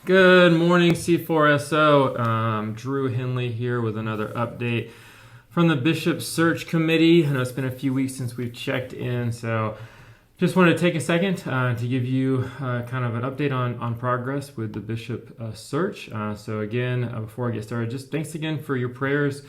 Good morning, C4SO. Drew Henley here with another update from the Bishop Search Committee. I know it's been a few weeks since we've checked in, so just wanted to take a second to give you kind of an update on progress with the Bishop Search. So again, before I get started, just thanks again for your prayers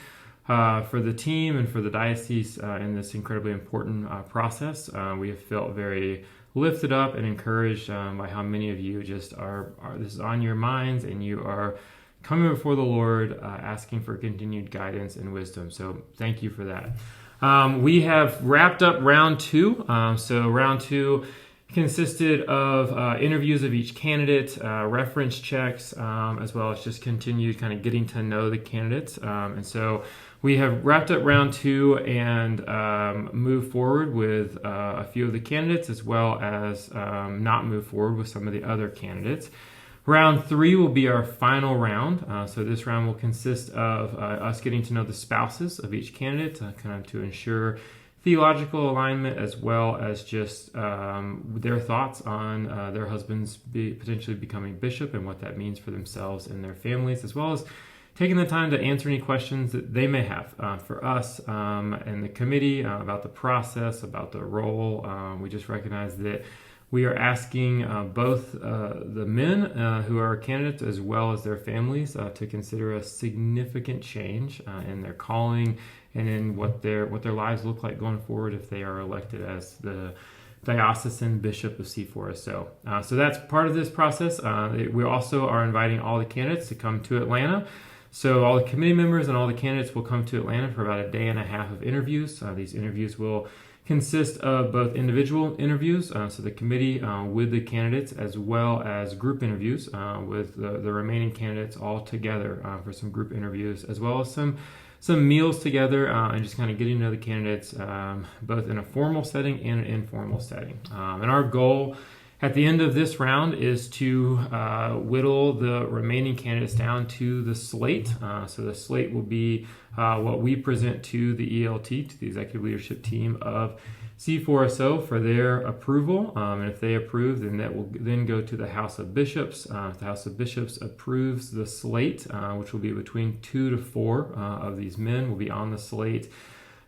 for the team and for the diocese in this incredibly important process. We have felt very lifted up and encouraged by how many of you just are this is on your minds, and you are coming before the Lord asking for continued guidance and wisdom. So thank you for that. We have wrapped up round two. So round two consisted of interviews of each candidate, reference checks, as well as just continued kind of getting to know the candidates. And so we have wrapped up round two and moved forward with a few of the candidates, as well as not move forward with some of the other candidates. Round three will be our final round. So this round will consist of us getting to know the spouses of each candidate, kind of to ensure theological alignment, as well as just their thoughts on their husbands potentially becoming bishop and what that means for themselves and their families, as well as taking the time to answer any questions that they may have for us and the committee about the process, about the role. We just recognize that we are asking both the men who are candidates as well as their families to consider a significant change in their calling and in what their lives look like going forward if they are elected as the Diocesan Bishop of C4SO. So that's part of this process. We also are inviting all the candidates to come to Atlanta. So all the committee members and all the candidates will come to Atlanta for about a day and a half of interviews. These interviews will consist of both individual interviews, so the committee with the candidates, as well as group interviews with the remaining candidates all together for some group interviews, as well as some meals together and just kind of getting to know the candidates both in a formal setting and an informal setting. And our goal at the end of this round is to whittle the remaining candidates down to the slate. So the slate will be what we present to the ELT, to the executive leadership team of C4SO for their approval. And if they approve, then that will then go to the House of Bishops. If the House of Bishops approves the slate, which will be between 2 to 4 of these men will be on the slate,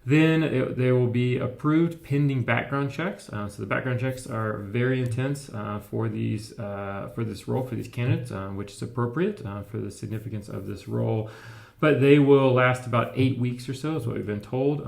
then they will be approved pending background checks. So the background checks are very intense for this role, for these candidates, which is appropriate for the significance of this role. But they will last about 8 weeks or so, is what we've been told.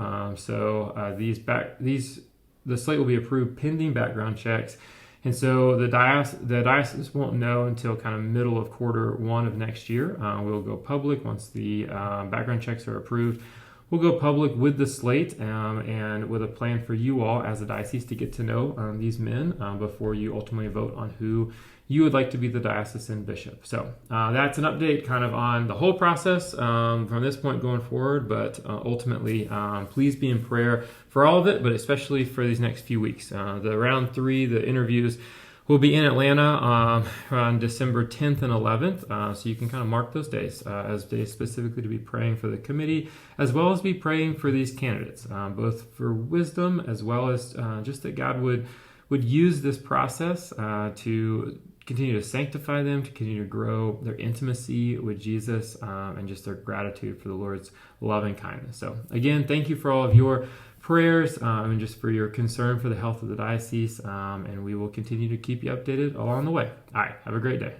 The slate will be approved pending background checks. And so the diocese won't know until kind of middle of quarter one of next year. We'll go public once the background checks are approved. We'll go public with the slate and with a plan for you all as a diocese to get to know these men before you ultimately vote on who you would like to be the diocesan bishop. So that's an update kind of on the whole process from this point going forward, but ultimately please be in prayer for all of it, but especially for these next few weeks. The round three, the interviews, will be in Atlanta on December 10th and 11th, so you can kind of mark those days as days specifically to be praying for the committee, as well as be praying for these candidates, both for wisdom as well as just that God would use this process to continue to sanctify them, to continue to grow their intimacy with Jesus, and just their gratitude for the Lord's loving kindness. So again, thank you for all of your prayers and just for your concern for the health of the diocese, and we will continue to keep you updated along the way. All right, have a great day.